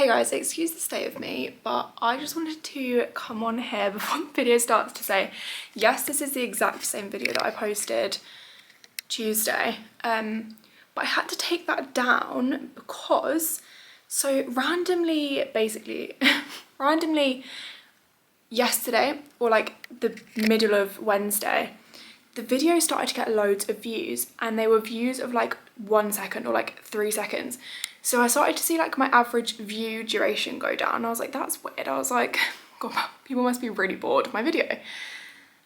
Hey guys, excuse the state of me, but I just wanted to come on here before the video starts to say, yes, this is the exact same video that I posted Tuesday, but I had to take that down because, so randomly, basically, randomly yesterday, or like the middle of Wednesday, the video started to get loads of views, and they were views of like 1 second or like 3 seconds. So I started to see like my average view duration go down. I was like, that's weird. I was like, God, people must be really bored of my video.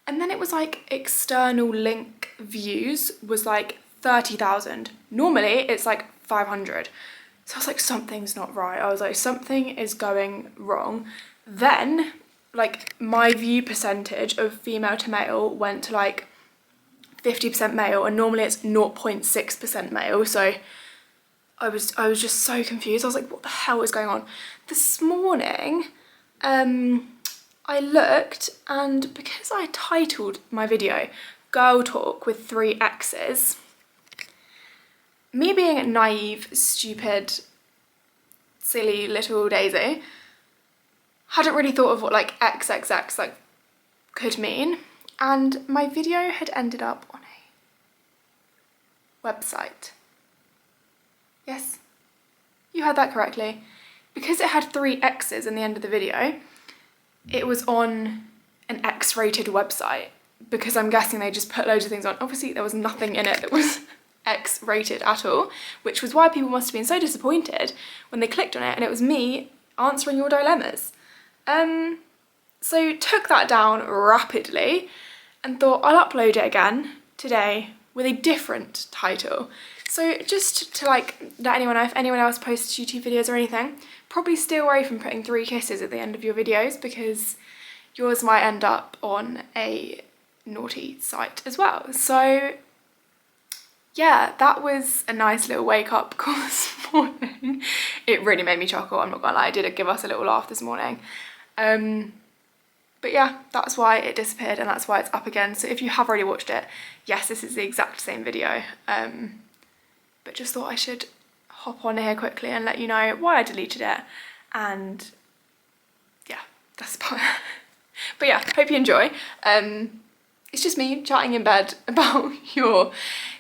And then it was like external link views was like 30,000. Normally it's like 500. So I was like, something's not right. I was like, something is going wrong. Then like my view percentage of female to male went to like 50% male, and normally it's 0.6% male. So I was just so confused. I was like, what the hell is going on? This morning, I looked, and because I titled my video Girl Talk with 3 X's, me being naive, stupid, silly little Daisy, hadn't really thought of what like XXX like could mean, and my video had ended up on a website. Yes, you heard that correctly. Because it had 3 X's in the end of the video, it was on an X-rated website, because I'm guessing they just put loads of things on. Obviously there was nothing in it that was X-rated at all, which was why people must have been so disappointed when they clicked on it and it was me answering your dilemmas. So took that down rapidly and thought I'll upload it again today with a different title. So just to like let anyone know, if anyone else posts YouTube videos or anything, probably stay away from putting 3 kisses at the end of your videos, because yours might end up on a naughty site as well. So yeah, that was a nice little wake up call this morning. It really made me chuckle, I'm not gonna lie. I did give us a little laugh this morning. But yeah, that's why it disappeared, and that's why it's up again. So if you have already watched it, yes, this is the exact same video. But just thought I should hop on here quickly and let you know why I deleted it. And yeah, that's about it. But yeah, hope you enjoy. It's just me chatting in bed about your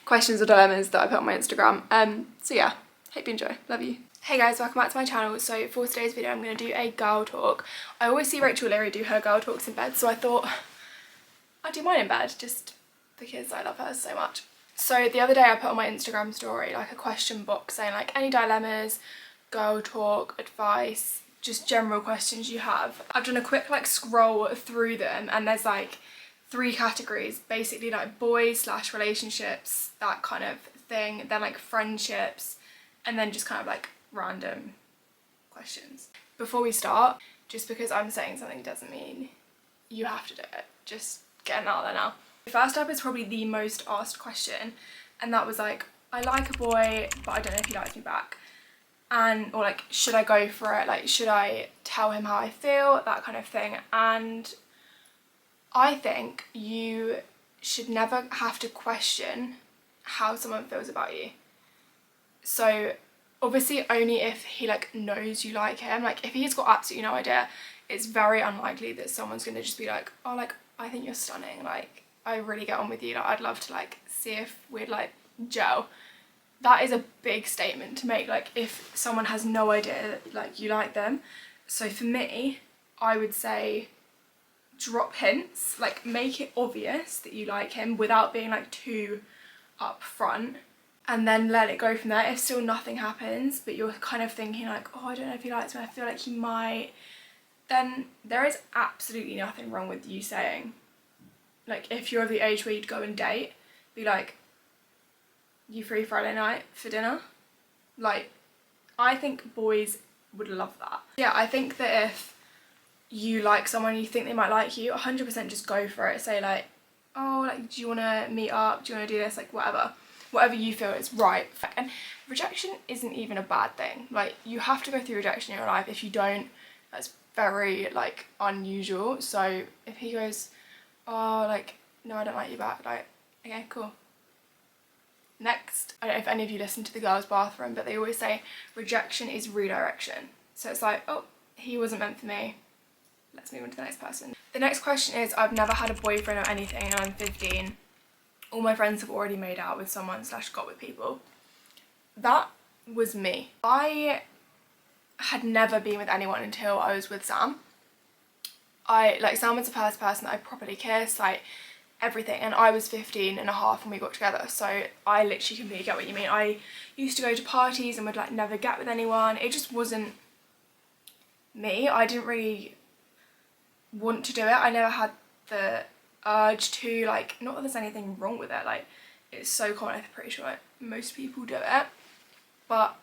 questions or dilemmas that I put on my Instagram. So yeah, hope you enjoy. Love you. Hey guys, welcome back to my channel. So for today's video, I'm going to do a girl talk. I always see Rachel Leary do her girl talks in bed, so I thought I'd do mine in bed just because I love her so much. So the other day I put on my Instagram story like a question box saying like any dilemmas, girl talk, advice, just general questions you have. I've done a quick like scroll through them, and there's like 3 categories, basically like boys / relationships, that kind of thing, then like friendships, and then just kind of like random questions. Before we start, just because I'm saying something doesn't mean you have to do it. Just getting out there now. The first up is probably the most asked question, and that was like, I like a boy, but I don't know if he likes me back. Or like, should I go for it? Like, should I tell him how I feel? That kind of thing. And I think you should never have to question how someone feels about you. So obviously only if he like knows you like him. Like if he's got absolutely no idea, it's very unlikely that someone's gonna just be like, oh, like I think you're stunning, like I really get on with you, like I'd love to like see if we'd like gel. That is a big statement to make, like if someone has no idea that like you like them. So for me, I would say drop hints, like make it obvious that you like him without being like too upfront, and then let it go from there. If still nothing happens, but you're kind of thinking like, oh, I don't know if he likes me, I feel like he might, then there is absolutely nothing wrong with you saying, like if you're of the age where you'd go and date, be like, you free Friday night for dinner? Like, I think boys would love that. Yeah, I think that if you like someone, you think they might like you, 100% just go for it. Say like, oh, like, do you want to meet up? Do you want to do this? Like, whatever you feel is right. And rejection isn't even a bad thing. Like, you have to go through rejection in your life. If you don't, that's very like unusual. So if he goes, oh, like, no, I don't like you back, like, okay, cool. Next, I don't know if any of you listen to The Girls' Bathroom, but they always say rejection is redirection. So it's like, oh, he wasn't meant for me. Let's move on to the next person. The next question is, I've never had a boyfriend or anything and I'm 15. All my friends have already made out with someone / got with people. That was me. I had never been with anyone until I was with Sam. Sam was the first person that I properly kissed, like everything, and I was 15 and a half when we got together, so I literally completely get what you mean. I used to go to parties and would like never get with anyone. It just wasn't me. I didn't really want to do it. I never had the urge to, like, not that there's anything wrong with it, like it's so common, I'm pretty sure like most people do it, but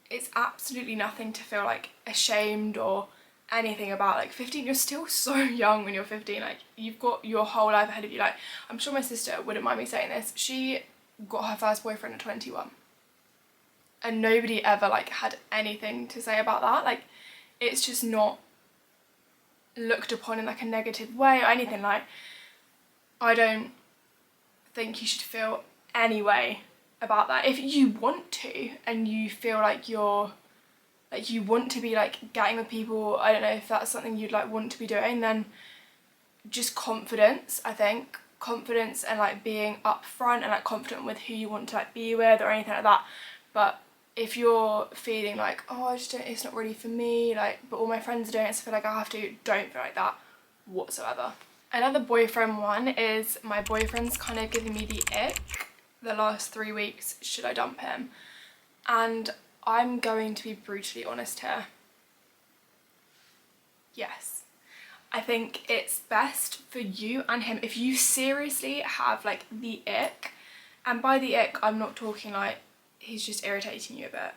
it's absolutely nothing to feel like ashamed or anything about. Like 15, you're still so young when you're 15, like you've got your whole life ahead of you. Like I'm sure my sister wouldn't mind me saying this, she got her first boyfriend at 21 and nobody ever like had anything to say about that. Like it's just not looked upon in like a negative way or anything. Like I don't think you should feel any way about that. If you want to and you feel like you're like you want to be like getting with people, I don't know if that's something you'd like want to be doing, then just confidence. I think confidence and like being upfront and like confident with who you want to like be with or anything like that. But if you're feeling like, oh, I just don't, it's not really for me, like, but all my friends are doing it, so I feel like I have to, don't feel like that whatsoever. Another boyfriend one is, my boyfriend's kind of giving me the ick the last 3 weeks, should I dump him? And I'm going to be brutally honest here. Yes. I think it's best for you and him if you seriously have like the ick, and by the ick I'm not talking like he's just irritating you a bit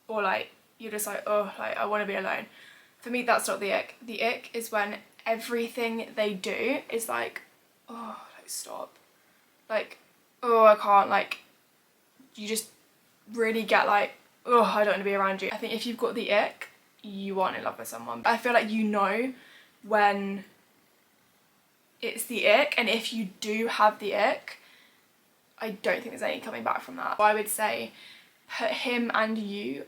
or like you're just like, oh, like I want to be alone. For me that's not the ick. The ick is when everything they do is like, oh, like stop, like, oh, I can't, like you just really get like, oh, I don't want to be around you. I think if you've got the ick, you aren't in love with someone. I feel like you know when it's the ick, and if you do have the ick, I don't think there's any coming back from that. I would say put him and you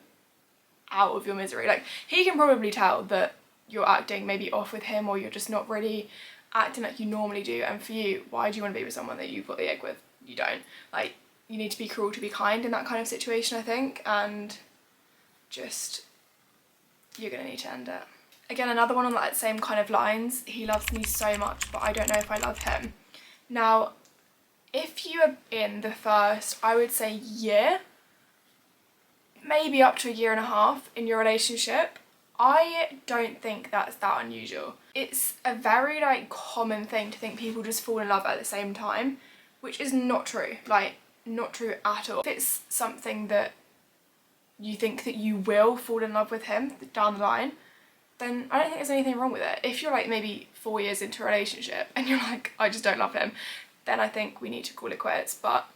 out of your misery. Like he can probably tell that you're acting maybe off with him or you're just not really acting like you normally do, and for you, why do you want to be with someone that you've got the ick with? You don't. Like you need to be cruel to be kind in that kind of situation, I think, and just you're gonna need to end it. Again, another one on that same kind of lines, he loves me so much but I don't know if I love him. Now if you are in the first, I would say year, maybe up to a year and a half in your relationship, I don't think that's that unusual. It's a very like common thing to think people just fall in love at the same time, which is not true, like not true at all. If it's something that you think that you will fall in love with him down the line, then I don't think there's anything wrong with it. If you're like maybe 4 years into a relationship and you're like, I just don't love him, then I think we need to call it quits. But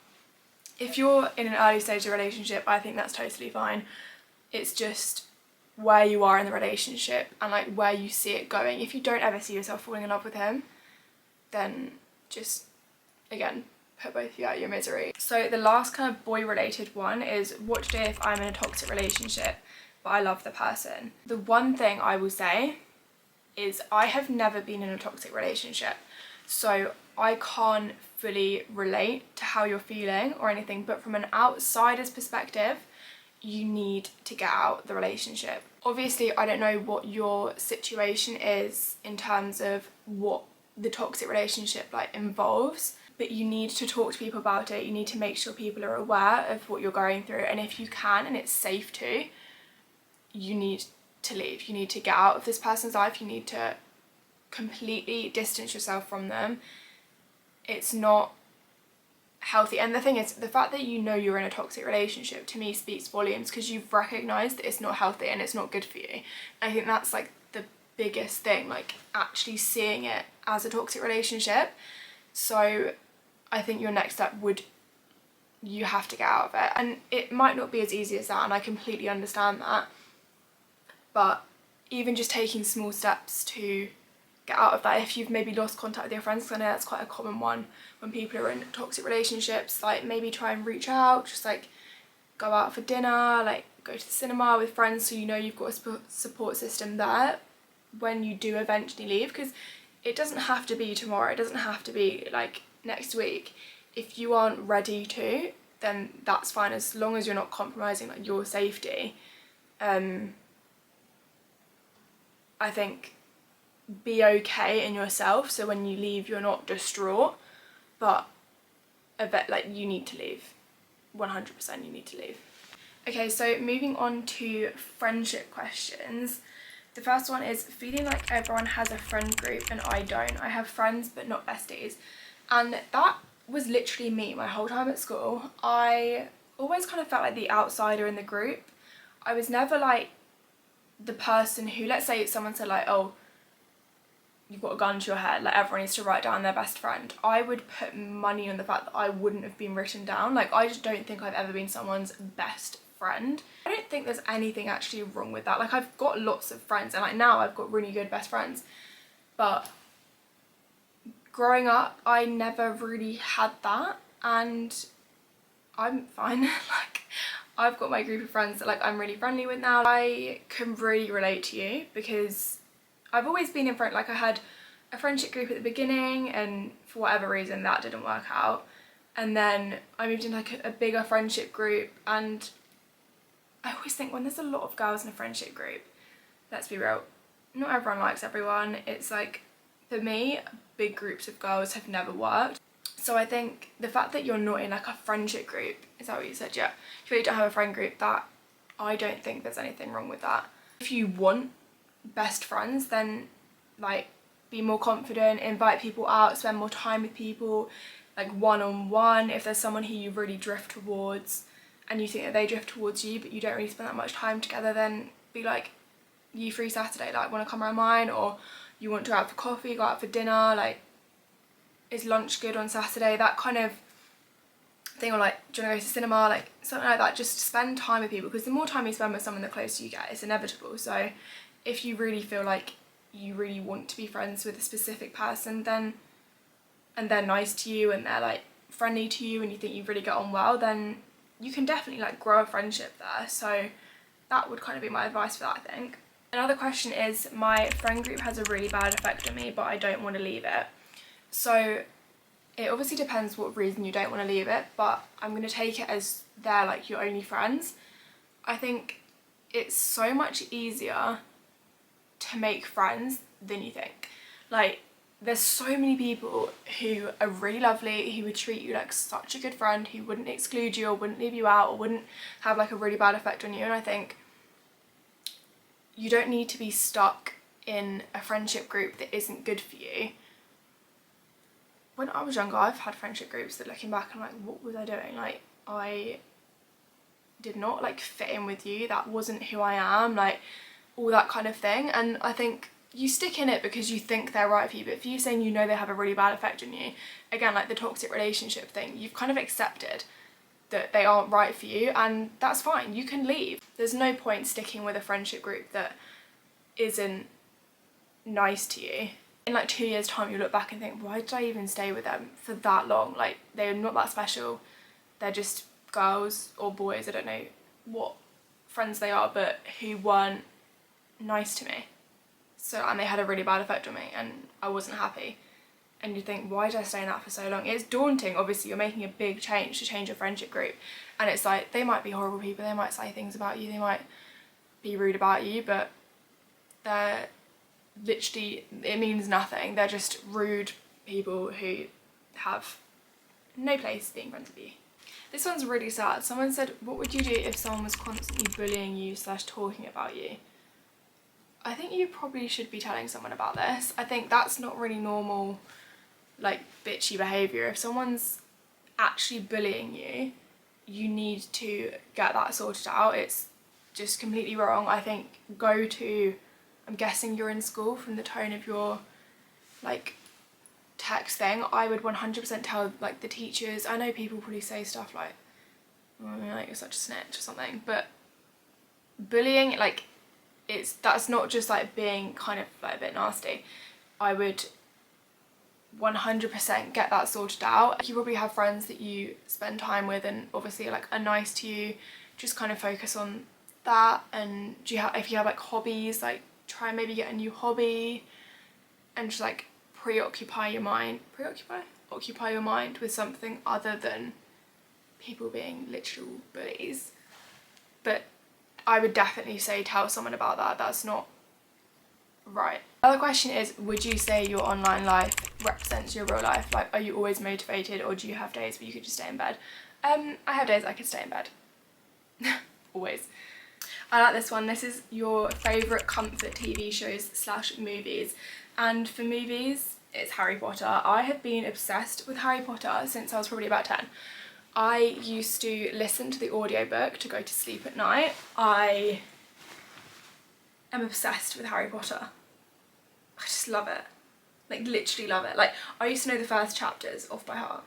if you're in an early stage of a relationship, I think that's totally fine. It's just where you are in the relationship and like where you see it going. If you don't ever see yourself falling in love with him, then just, again, put both of you out of your misery. So the last kind of boy related one is, what to do if I'm in a toxic relationship but I love the person. The one thing I will say is I have never been in a toxic relationship, so I can't fully relate to how you're feeling or anything, but from an outsider's perspective, you need to get out the relationship. Obviously, I don't know what your situation is in terms of what the toxic relationship like involves, but you need to talk to people about it. You need to make sure people are aware of what you're going through, and if you can and it's safe to, you need to leave. You need to get out of this person's life. You need to completely distance yourself from them. It's not healthy. And the thing is, the fact that you know you're in a toxic relationship to me speaks volumes, because you've recognized that it's not healthy and it's not good for you. I think that's like the biggest thing, like actually seeing it as a toxic relationship. So I think your next step would, you have to get out of it, and it might not be as easy as that, and I completely understand that, but even just taking small steps to get out of that. If you've maybe lost contact with your friends, because I know that's quite a common one when people are in toxic relationships, like maybe try and reach out, just like go out for dinner, like go to the cinema with friends, so you know you've got a support system there when you do eventually leave, because it doesn't have to be tomorrow, it doesn't have to be like next week. If you aren't ready to, then that's fine, as long as you're not compromising like your safety. I think be okay in yourself, so when you leave you're not distraught, but a bit like you need to leave. 100% you need to leave. Okay, so moving on to friendship questions. The first one is feeling like everyone has a friend group and I don't. I have friends but not besties. And that was literally me my whole time at school. I always kind of felt like the outsider in the group. I was never like the person who, let's say someone said like, oh, you've got a gun to your head, like everyone needs to write down their best friend. I would put money on the fact that I wouldn't have been written down. Like, I just don't think I've ever been someone's best friend. I don't think there's anything actually wrong with that. Like, I've got lots of friends, and like now I've got really good best friends, but growing up I never really had that, and I'm fine. Like, I've got my group of friends that like I'm really friendly with now. I can really relate to you because I've always been in front, like I had a friendship group at the beginning and for whatever reason that didn't work out, and then I moved into like a bigger friendship group. And I always think when there's a lot of girls in a friendship group, let's be real, not everyone likes everyone. It's like, for me, big groups of girls have never worked. So I think the fact that you're not in like a friendship group, is that what you said? Yeah. If you don't have a friend group, that I don't think there's anything wrong with that. If you want best friends, then like be more confident, invite people out, spend more time with people, like one-on-one. If there's someone who you really drift towards and you think that they drift towards you but you don't really spend that much time together, then be like, you free Saturday, like want to come around mine? Or you want to go out for coffee, go out for dinner, like is lunch good on Saturday, that kind of thing. Or like, do you want to go to cinema, like something like that. Just spend time with people, because the more time you spend with someone, the closer you get. It's inevitable. So if you really feel like you really want to be friends with a specific person, then, and they're nice to you and they're like friendly to you and you think you really get on well, then you can definitely like grow a friendship there. So that would kind of be my advice for that, I think. Another question is, my friend group has a really bad effect on me but I don't want to leave it. So it obviously depends what reason you don't want to leave it, but I'm going to take it as they're like your only friends. I think it's so much easier to make friends than you think. Like, there's so many people who are really lovely, who would treat you like such a good friend, who wouldn't exclude you or wouldn't leave you out or wouldn't have like a really bad effect on you. And I think you don't need to be stuck in a friendship group that isn't good for you. When I was younger, I've had friendship groups that, looking back, I'm like, what was I doing? Like, I did not like fit in with you, that wasn't who I am, like all that kind of thing. And I think you stick in it because you think they're right for you, but if you're saying you know they have a really bad effect on you, again, like the toxic relationship thing, you've kind of accepted that they aren't right for you, and that's fine, you can leave. There's no point sticking with a friendship group that isn't nice to you. In like 2 years time, you look back and think, why did I even stay with them for that long? Like, they're not that special, they're just girls or boys, I don't know what friends they are, but who weren't nice to me. So, and they had a really bad effect on me and I wasn't happy. And you think, why did I stay in that for so long? It's daunting, obviously. You're making a big change to change your friendship group, and it's like, they might be horrible people, they might say things about you, they might be rude about you, but they're literally, it means nothing. They're just rude people who have no place being friends with you. This one's really sad. Someone said, what would you do if someone was constantly bullying you / talking about you? I think you probably should be telling someone about this. I think that's not really normal, like, bitchy behaviour. If someone's actually bullying you, you need to get that sorted out. It's just completely wrong. I think go to, I'm guessing you're in school from the tone of your like text thing, I would 100% tell like the teachers. I know people probably say stuff like, oh, like you're such a snitch or something, but bullying, like, that's not just like being kind of like a bit nasty. I would 100% get that sorted out. You probably have friends that you spend time with and obviously like are nice to you. Just kind of focus on that. And if you have like hobbies, like try and maybe get a new hobby and just like occupy your mind with something other than people being literal bullies. But I would definitely say tell someone about that. That's not right. Another question is, would you say your online life represents your real life? Like, are you always motivated, or do you have days where you could just stay in bed? I have days I could stay in bed. Always. I like this one. This is your favourite comfort TV shows / movies. And for movies, it's Harry Potter. I have been obsessed with Harry Potter since I was probably about 10. I used to listen to the audiobook to go to sleep at night. I am obsessed with Harry Potter. I just love it. Like, literally love it. Like, I used to know the first chapters off by heart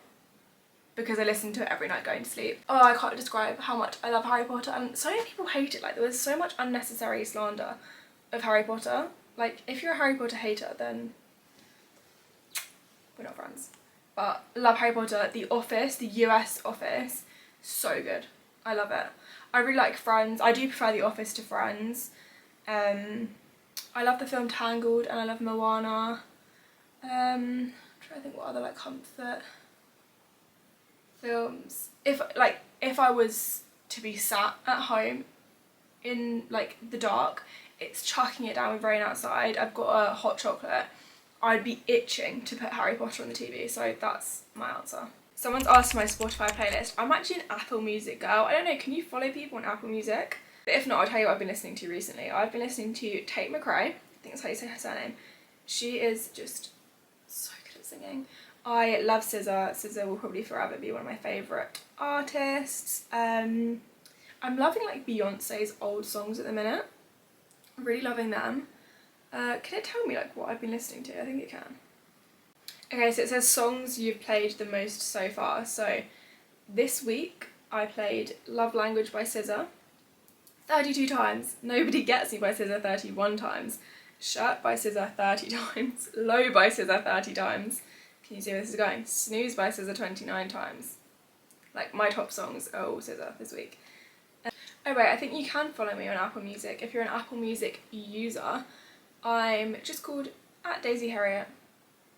because I listened to it every night going to sleep. Oh, I can't describe how much I love Harry Potter, and so many people hate it. Like, there was so much unnecessary slander of Harry Potter. Like, if you're a Harry Potter hater, then we're not friends. But love Harry Potter. The Office, the US Office, so good. I love it. I really like Friends. I do prefer The Office to Friends. I love the film Tangled, and I love Moana. I'm trying to think what other like comfort films. If I was to be sat at home in like the dark, it's chucking it down with rain outside, I've got a hot chocolate, I'd be itching to put Harry Potter on the TV. So that's my answer. Someone's asked my Spotify playlist. I'm actually an Apple Music girl. I don't know, can you follow people on Apple Music? But if not, I'll tell you what I've been listening to recently. I've been listening to Tate McRae. I think that's how you say her surname. She is just so good at singing. I love SZA. SZA will probably forever be one of my favourite artists. I'm loving like Beyonce's old songs at the minute. I'm really loving them. Can it tell me like what I've been listening to? I think it can. Okay, so it says songs you've played the most so far. So this week I played Love Language by SZA 32 times. Nobody Gets Me by SZA 31 times. Shirt by SZA 30 times. Low by SZA 30 times. Can you see where this is going? Snooze by SZA 29 times. Like, my top songs are all SZA this week. Oh wait, I think you can follow me on Apple Music. If you're an Apple Music user, I'm just called @DaisyHarriet,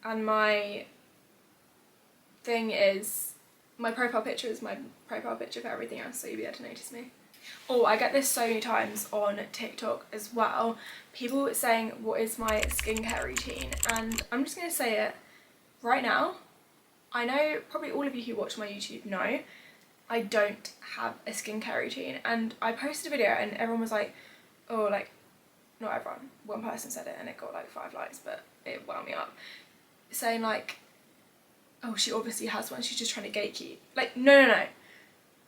and my thing is, my profile picture is my profile picture for everything else, so you'll be able to notice me. Oh, I get this so many times on TikTok as well. People saying, what is my skincare routine? And I'm just going to say it right now. I know probably all of you who watch my YouTube know I don't have a skincare routine. And I posted a video and everyone was like, oh, like, not everyone. One person said it and it got like 5 likes, but it wound me up. Saying like, oh, she obviously has one, she's just trying to gatekeep. Like, no.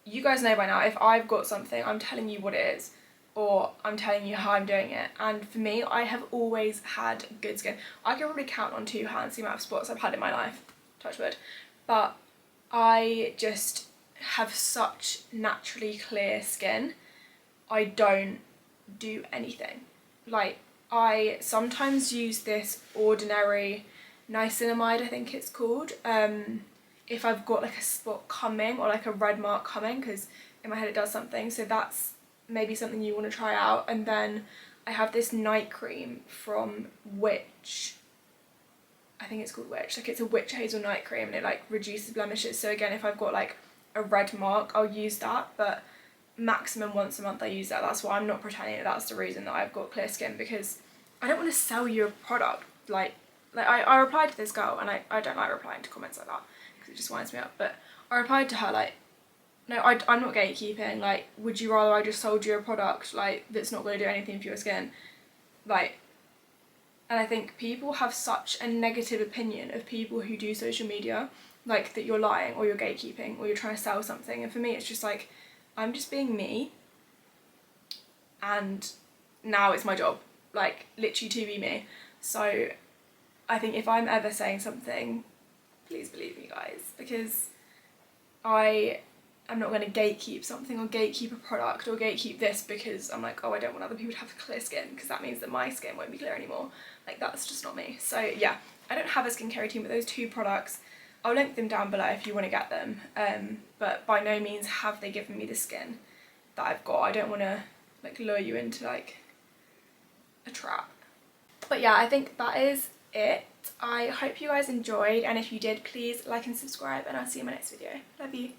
You guys know by now, if I've got something, I'm telling you what it is, or I'm telling you how I'm doing it. And for me, I have always had good skin. I can probably count on 2 hands the amount of spots I've had in my life, touch wood. But I just have such naturally clear skin. I don't do anything. Like, I sometimes use this Ordinary niacinamide, I think it's called, if I've got like a spot coming or like a red mark coming, because in my head it does something. So that's maybe something you want to try out. And then I have this night cream from Witch. I think it's called Witch. Like, it's a witch hazel night cream and it like reduces blemishes. So again, if I've got like a red mark, I'll use that, but maximum once a month I use that. That's why I'm not pretending that that's the reason that I've got clear skin, because I don't want to sell you a product. Like I replied to this girl, and I don't like replying to comments like that because it just winds me up, but I replied to her like, no, I'm not gatekeeping. Like, would you rather I just sold you a product like that's not going to do anything for your skin? Like, and I think people have such a negative opinion of people who do social media, like that you're lying or you're gatekeeping or you're trying to sell something. And for me, it's just like, I'm just being me, and now it's my job, like literally to be me. So I think if I'm ever saying something, please believe me, guys, because I am not going to gatekeep something or gatekeep a product or gatekeep this because I'm like, oh, I don't want other people to have clear skin because that means that my skin won't be clear anymore. Like, that's just not me. So yeah, I don't have a skincare routine, but those 2 products, I'll link them down below if you want to get them. But by no means have they given me the skin that I've got. I don't want to like lure you into like a trap. But yeah, I think that is it. I hope you guys enjoyed, and if you did, please like and subscribe, and I'll see you in my next video. Love you.